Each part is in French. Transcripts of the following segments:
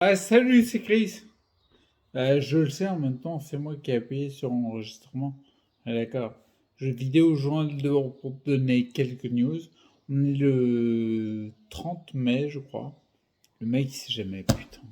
Ah, salut, c'est Chris. Je le sais, en même temps, c'est moi qui ai appuyé sur enregistrement. Ah, d'accord. Jeux vidéo journal de pour te donner quelques news. On est le 30 mai, je crois. Le mec, il sait jamais, putain.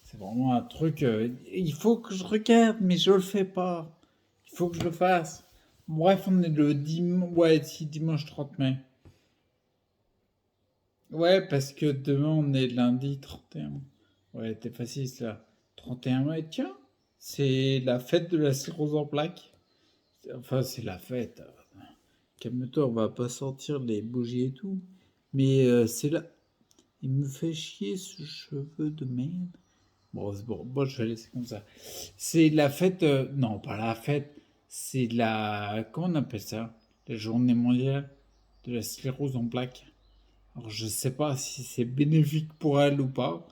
C'est vraiment un truc. Il faut que je regarde, mais je le fais pas. Il faut que je le fasse. Bref, on est le dimanche. Ouais, si, dimanche 30 mai. Ouais, parce que demain, on est lundi 31. Ouais, t'es facile, ça. 31 mai, tiens, c'est la fête de la sclérose en plaques. Enfin, c'est la fête. Calme-toi, on va pas sortir les bougies et tout. Mais c'est là. Il me fait chier ce cheveu de merde. Bon, c'est bon, bon, je vais laisser comme ça. C'est la fête. Non, pas la fête. C'est la. Comment on appelle ça? La journée mondiale de la sclérose en plaques. Alors, je sais pas si c'est bénéfique pour elle ou pas.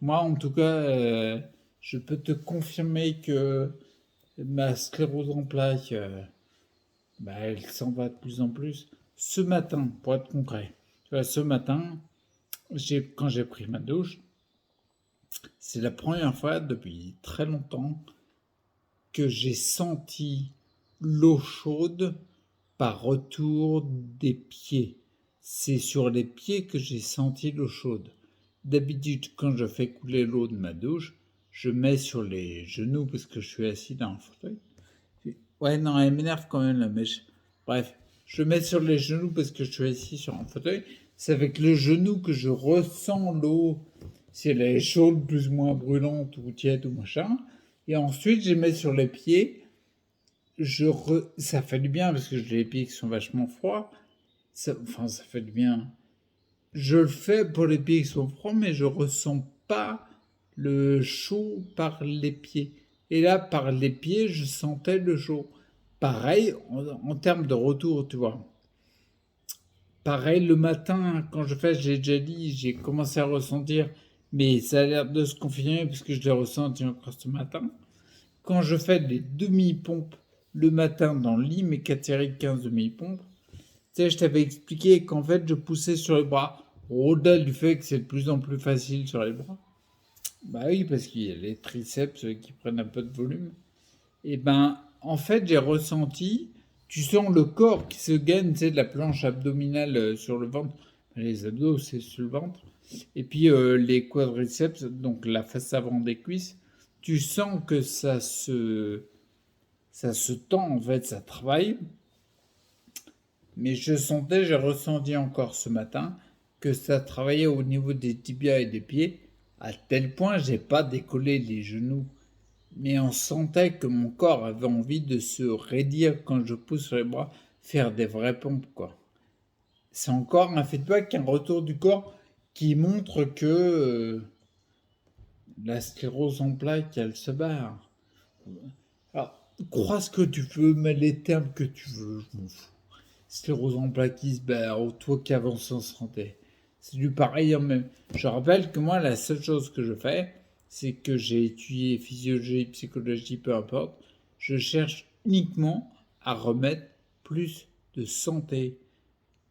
Moi, en tout cas, je peux te confirmer que ma sclérose en plaques, bah, elle s'en va de plus en plus. Ce matin, pour être concret, tu vois, ce matin, quand j'ai pris ma douche, c'est la première fois depuis très longtemps que j'ai senti l'eau chaude par retour des pieds. C'est sur les pieds que j'ai senti l'eau chaude. D'habitude, quand je fais couler l'eau de ma douche, je mets sur les genoux parce que je suis assis dans un fauteuil. Ouais, non, elle m'énerve quand même la mèche. Bref, je mets sur les genoux parce que je suis assis sur un fauteuil. C'est avec le genou que je ressens l'eau, si elle est chaude, plus ou moins brûlante ou tiède ou machin. Et ensuite, je mets sur les pieds. Ça fait du bien parce que j'ai les pieds qui sont vachement froids. Enfin, ça fait du bien. Je le fais pour les pieds qui sont froids, mais je ressens pas le chaud par les pieds. Et là, par les pieds, je sentais le chaud. Pareil, en termes de retour, tu vois. Pareil, le matin, quand je fais, j'ai déjà dit, j'ai commencé à ressentir, mais ça a l'air de se confirmer parce que je l'ai ressenti encore ce matin. Quand je fais des demi-pompes le matin dans le lit, mes 4 séries de 15 demi-pompes, tu sais, je t'avais expliqué qu'en fait, je poussais sur les bras. Au-delà du fait que c'est de plus en plus facile sur les bras. Bah oui, parce qu'il y a les triceps qui prennent un peu de volume. Et ben, en fait, j'ai ressenti, tu sens le corps qui se gagne, tu sais, de la planche abdominale sur le ventre. Les abdos, c'est sur le ventre. Et puis les quadriceps, donc la face avant des cuisses, tu sens que ça se tend, en fait, ça travaille. Mais je sentais, j'ai ressenti encore ce matin que ça travaillait au niveau des tibias et des pieds, à tel point j'ai pas décollé les genoux. Mais on sentait que mon corps avait envie de se raidir quand je pousse sur les bras, faire des vraies pompes, quoi. C'est encore un feedback, un retour du corps qui montre que la sclérose en plaques, elle se barre. Alors, crois ce que tu veux, mais les termes que tu veux, je m'en fous. Sclérose en plaques qui se barre, ou toi qui avances en santé. C'est du pareil en même. Je rappelle que moi, la seule chose que je fais, c'est que j'ai étudié physiologie, psychologie, peu importe. Je cherche uniquement à remettre plus de santé.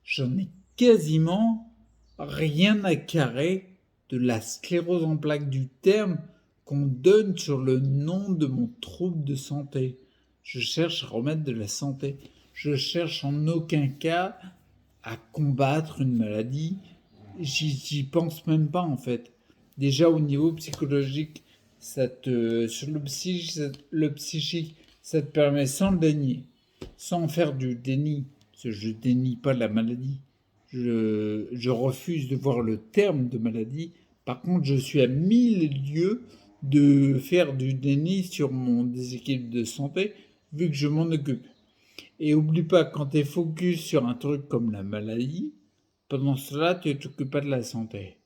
J'en ai quasiment rien à carrer de la sclérose en plaques du terme qu'on donne sur le nom de mon trouble de santé. Je cherche à remettre de la santé. Je cherche en aucun cas à combattre une maladie. J'y pense même pas en fait. Déjà au niveau psychologique, sur le psychique, ça te permet sans le dénier, sans faire du déni, parce que je dénie pas la maladie. Je refuse de voir le terme de maladie. Par contre, je suis à mille lieues de faire du déni sur mon déséquilibre de santé, vu que je m'en occupe. Et oublie pas, quand tu es focus sur un truc comme la maladie, pendant cela, tu ne t'occupes pas de la santé.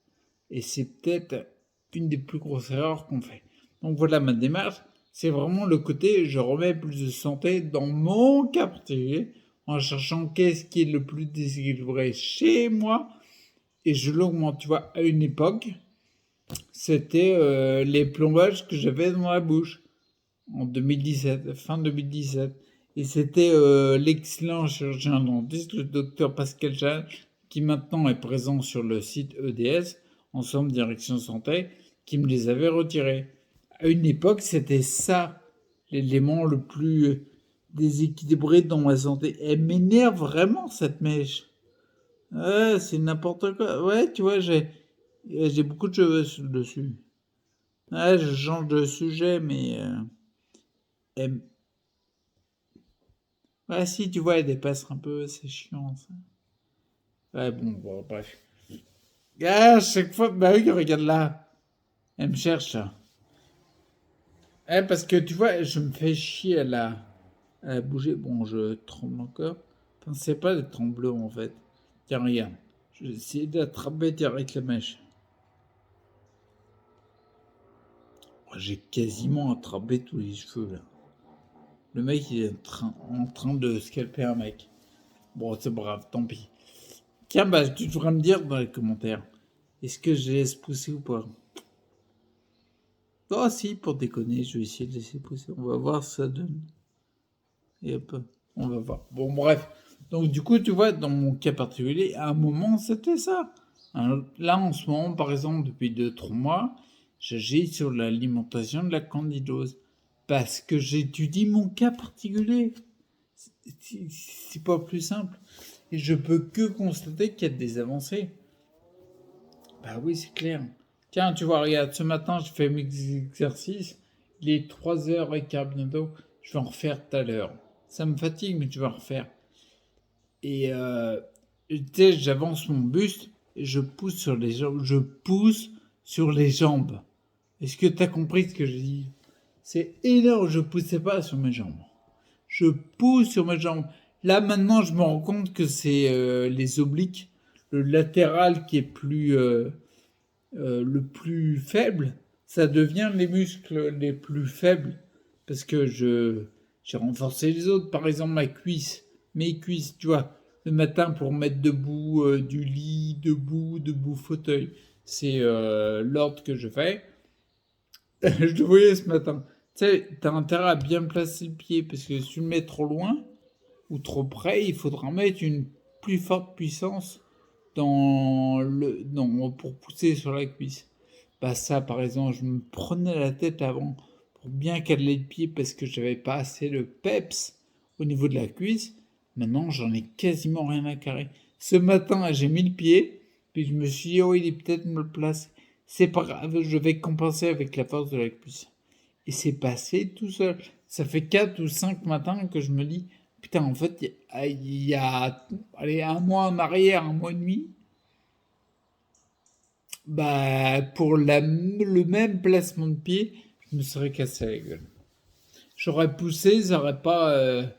Et c'est peut-être une des plus grosses erreurs qu'on fait. Donc voilà ma démarche. C'est vraiment le côté je remets plus de santé dans mon quartier en cherchant qu'est-ce qui est le plus déséquilibré chez moi et je l'augmente. Tu vois, à une époque, c'était les plombages que j'avais dans la bouche en 2017, fin 2017. Et c'était l'excellent chirurgien dentiste, le docteur Pascal Jeanne, qui maintenant est présent sur le site EDS, Ensemble Direction Santé, qui me les avait retirés. À une époque, c'était ça l'élément le plus déséquilibré dans ma santé. Elle m'énerve vraiment cette mèche. Ouais, c'est n'importe quoi. Ouais, tu vois, j'ai beaucoup de cheveux dessus. Ouais, je change de sujet, mais elle- ouais, si, tu vois, elle dépasse un peu, c'est chiant ça. Ouais, bon, bref. Ah, chaque fois, bah oui, regarde là. Elle me cherche là. Parce que tu vois, je me fais chier à bouger. Bon, je tremble encore. Enfin, c'est pas des tremblements en fait. Tiens, regarde. Je vais essayer d'attraper direct la mèche. Oh, j'ai quasiment attrapé tous les cheveux là. Le mec, il est en train de scalper un mec. Bon, c'est brave, tant pis. Tiens, bah, tu devrais me dire dans les commentaires. Est-ce que je laisse pousser ou pas? Oh, si, pour déconner, je vais essayer de laisser pousser. On va voir ce que ça donne. Et hop, on va voir. Bon, bref. Donc, du coup, tu vois, dans mon cas particulier, à un moment, c'était ça. Hein, là, en ce moment, par exemple, depuis 2 3 mois, j'agis sur l'alimentation de la candidose. Parce que j'étudie mon cas particulier. C'est pas plus simple. Et je peux que constater qu'il y a des avancées. Bah oui, c'est clair. Tiens, tu vois, regarde, ce matin, je fais mes exercices. Il est 3h15 bientôt. Je vais en refaire tout à l'heure. Ça me fatigue, mais je vais en refaire. Et tu sais, j'avance mon buste et je pousse sur les jambes. Je pousse sur les jambes. Est-ce que tu as compris ce que je dis? C'est énorme, je poussais pas sur mes jambes. Je pousse sur mes jambes. Là, maintenant, je me rends compte que c'est les obliques, le latéral qui est le plus faible, ça devient les muscles les plus faibles parce que j'ai renforcé les autres. Par exemple, mes cuisses, tu vois, le matin pour mettre debout du lit, debout, fauteuil. C'est l'ordre que je fais. Je le voyais ce matin. Tu sais, t'as intérêt à bien placer le pied parce que si tu le mets trop loin ou trop près, il faudra mettre une plus forte puissance pour pousser sur la cuisse. Bah ça, par exemple, je me prenais la tête avant pour bien caler le pied parce que j'avais pas assez de peps au niveau de la cuisse. Maintenant, j'en ai quasiment rien à carrer. Ce matin, j'ai mis le pied, puis je me suis dit, oh, il est peut-être mal placé. C'est pas grave, je vais compenser avec la force de la cuisse. Et c'est passé tout seul. Ça fait 4 ou 5 matins que je me dis, putain, en fait, il y a allez, un mois en arrière, un mois et demi, bah, pour le même placement de pied, je me serais cassé la gueule. J'aurais poussé, ça aurait pas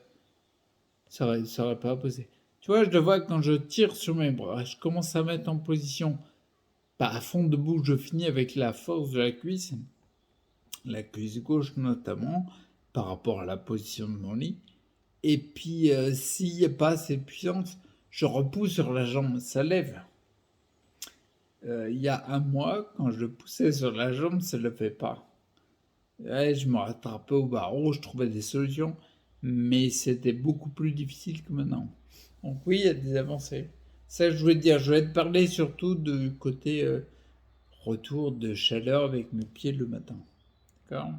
posé. Tu vois, je le vois quand je tire sur mes bras, je commence à mettre en position, pas à fond debout, je finis avec la force de la cuisse gauche notamment, par rapport à la position de mon lit. Et puis, s'il n'y a pas assez de puissance, je repousse sur la jambe, ça lève. Il y a un mois, quand je le poussais sur la jambe, ça ne le fait pas. Ouais, je me rattrapais au barreau, je trouvais des solutions, mais c'était beaucoup plus difficile que maintenant. Donc oui, il y a des avancées. Ça, je voulais te dire, je voulais te parler surtout du côté retour de chaleur avec mes pieds le matin. D'accord?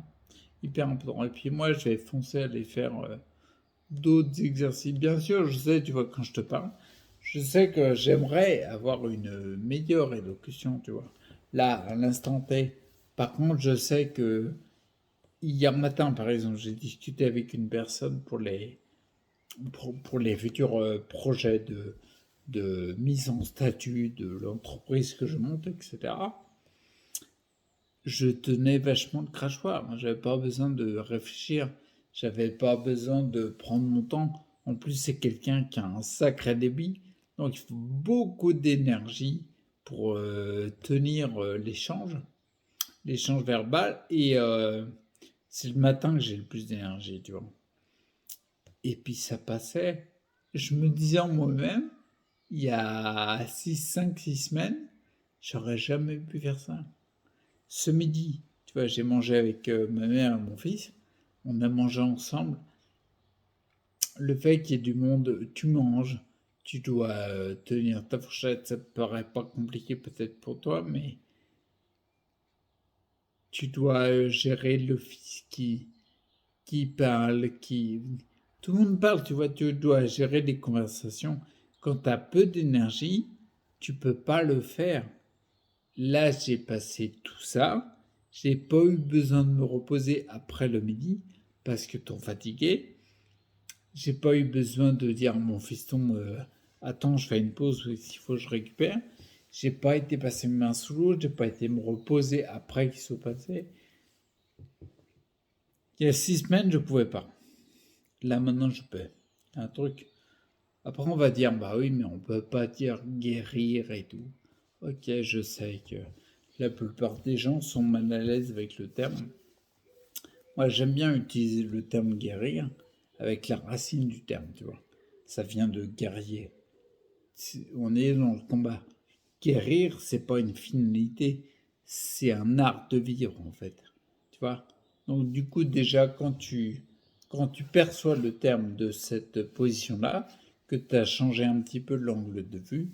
Hyper important. Et puis moi, je vais foncer à aller faire d'autres exercices. Bien sûr, je sais, tu vois, quand je te parle, je sais que j'aimerais avoir une meilleure élocution, tu vois. Là, à l'instant T. Par contre, je sais que hier matin, par exemple, j'ai discuté avec une personne pour les futurs projets de mise en statut de l'entreprise que je monte, etc. Je tenais vachement le crachoir. Moi, j'avais pas besoin de réfléchir. J'avais pas besoin de prendre mon temps. En plus, c'est quelqu'un qui a un sacré débit. Donc, il faut beaucoup d'énergie pour tenir l'échange verbal. Et c'est le matin que j'ai le plus d'énergie, tu vois. Et puis, ça passait. Je me disais en moi-même, il y a 6 semaines, j'aurais jamais pu faire ça. Ce midi, tu vois, j'ai mangé avec ma mère et mon fils. On a mangé ensemble. Le fait qu'il y ait du monde, tu manges, tu dois tenir ta fourchette. Ça te paraît pas compliqué peut-être pour toi, mais tu dois gérer le fils qui parle, qui... Tout le monde parle, tu vois, tu dois gérer des conversations. Quand tu as peu d'énergie, tu peux pas le faire. Là, j'ai passé tout ça. J'ai pas eu besoin de me reposer après le midi parce que trop fatigué. J'ai pas eu besoin de dire à mon fiston attends, je fais une pause ou s'il faut je récupère. J'ai pas été passer mes mains sous l'eau, j'ai pas été me reposer après qu'il soit passé. Il y a 6 semaines, je pouvais pas. Là maintenant, je peux. Un truc. Après, on va dire bah oui, mais on peut pas dire guérir et tout. Ok, je sais que la plupart des gens sont mal à l'aise avec le terme. Moi, j'aime bien utiliser le terme guérir avec la racine du terme, tu vois. Ça vient de guerrier. On est dans le combat. Guérir, c'est pas une finalité, c'est un art de vivre en fait. Tu vois. Donc du coup, déjà, quand tu perçois le terme de cette position-là, que tu as changé un petit peu l'angle de vue,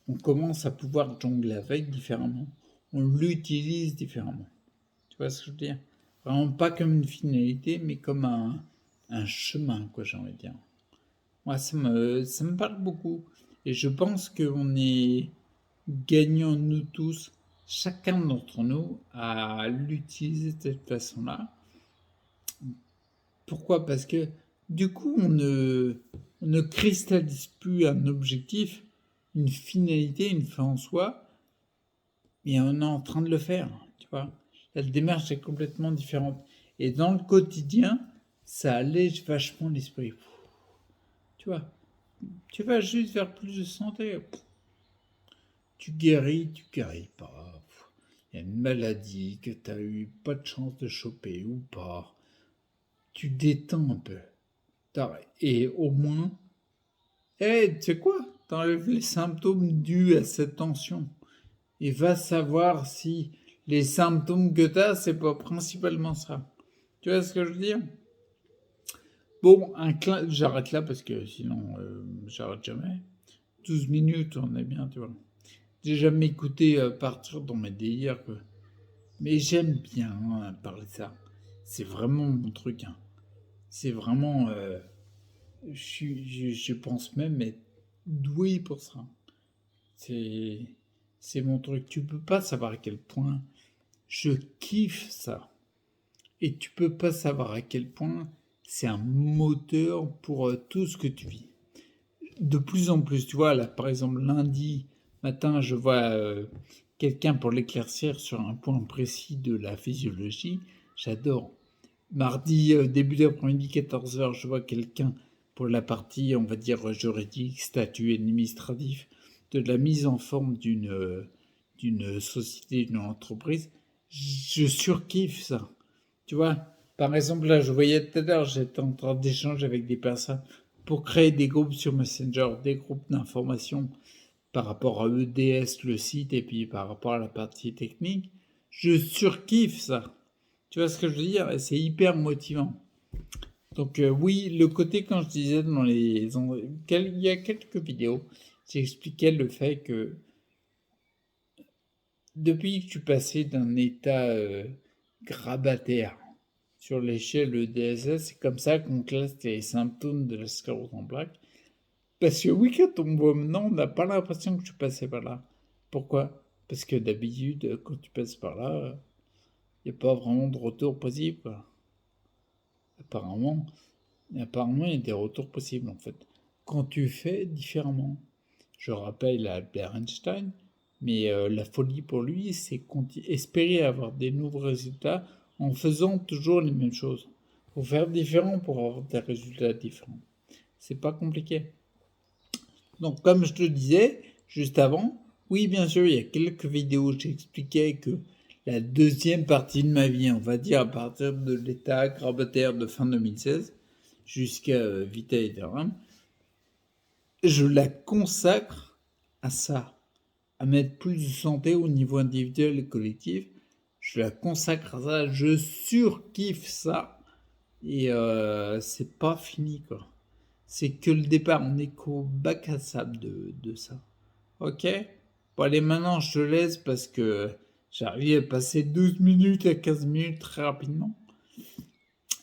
on commence à pouvoir jongler avec différemment. On l'utilise différemment. Tu vois ce que je veux dire? Vraiment pas comme une finalité, mais comme un chemin, quoi, j'ai envie de dire. Moi, ça me parle beaucoup. Et je pense qu'on est gagnants, nous tous, chacun d'entre nous, à l'utiliser de cette façon-là. Pourquoi? Parce que du coup, on ne cristallise plus un objectif, une finalité, une fin en soi, mais on est en train de le faire, tu vois. La démarche est complètement différente. Et dans le quotidien, ça allège vachement l'esprit. Tu vois, tu vas juste vers plus de santé. Tu guéris pas. Il y a une maladie que tu as eu pas de chance de choper ou pas. Tu détends un peu. Et au moins, tu sais quoi? T'enlèves les symptômes dus à cette tension. Et va savoir si les symptômes que tu as, c'est pas principalement ça. Tu vois ce que je veux dire? Bon, j'arrête là parce que sinon, j'arrête jamais. 12 minutes, on est bien, tu vois. J'ai jamais écouté partir dans mes délires, quoi. Mais j'aime bien parler de ça. C'est vraiment mon truc, hein. C'est vraiment. Je pense même être doué pour ça. C'est, c'est mon truc. Tu peux pas savoir à quel point je kiffe ça. Et tu peux pas savoir à quel point c'est un moteur pour tout ce que tu vis. De plus en plus, tu vois, là, par exemple, lundi matin, je vois quelqu'un pour l'éclaircir sur un point précis de la physiologie. J'adore. Mardi, début d'après-midi, 14h, je vois quelqu'un pour la partie, on va dire, juridique, statut administratif, de la mise en forme d'une société, d'une entreprise. Je surkiffe ça. Tu vois, par exemple, là, je voyais tout à l'heure, j'étais en train d'échanger avec des personnes pour créer des groupes sur Messenger, des groupes d'information par rapport à EDS, le site, et puis par rapport à la partie technique. Je surkiffe ça. Tu vois ce que je veux dire? Et c'est hyper motivant. Donc oui, le côté, quand je disais il y a quelques vidéos, j'expliquais le fait que depuis que tu passais d'un état grabataire sur l'échelle EDSS, c'est comme ça qu'on classe les symptômes de la sclérose en plaques. Parce que oui, quand on me voit maintenant, on n'a pas l'impression que tu passais par là. Pourquoi? Parce que d'habitude, quand tu passes par là, il n'y a pas vraiment de retour possible, quoi. Apparemment, apparemment, il y a des retours possibles, en fait. Quand tu fais différemment. Je rappelle à Albert Einstein, mais la folie pour lui, c'est espérer avoir des nouveaux résultats en faisant toujours les mêmes choses. Il faut faire différent pour avoir des résultats différents. C'est pas compliqué. Donc, comme je te disais juste avant, oui, bien sûr, il y a quelques vidéos où j'expliquais que la deuxième partie de ma vie, on va dire à partir de l'état grabataire de fin 2016 jusqu'à Vita Ethereum, je la consacre à ça, à mettre plus de santé au niveau individuel et collectif. Je la consacre à ça, je surkiffe ça. Et c'est pas fini, quoi. C'est que le départ, on est qu'au bac à sable de ça. Ok? Bon, allez, maintenant, je te laisse parce que J'arrive à passer 12 minutes à 15 minutes très rapidement.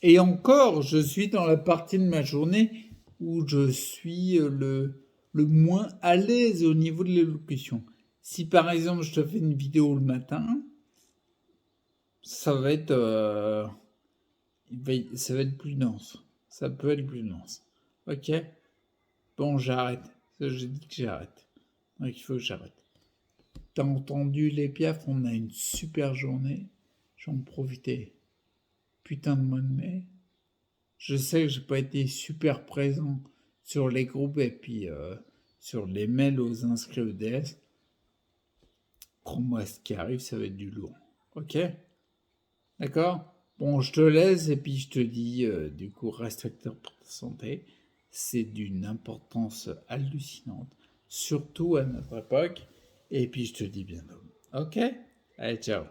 Et encore, je suis dans la partie de ma journée où je suis le moins à l'aise au niveau de l'élocution. Si par exemple je te fais une vidéo le matin, ça va être, ça va être plus dense. Ça peut être plus dense. Ok? Bon, j'arrête. J'ai dit que j'arrête. Donc il faut que j'arrête. T'as entendu les Piaf, on a une super journée. J'en profiter. Putain de mois de mai. Je sais que j'ai pas été super présent sur les groupes et puis sur les mails aux inscrits EDS. Crois-moi, ce qui arrive, ça va être du lourd. Ok? D'accord? Bon, je te laisse et puis je te dis, du coup, reste acteur pour ta santé. C'est d'une importance hallucinante, surtout à notre époque. Et puis je te dis bientôt. Ok? Allez, ciao.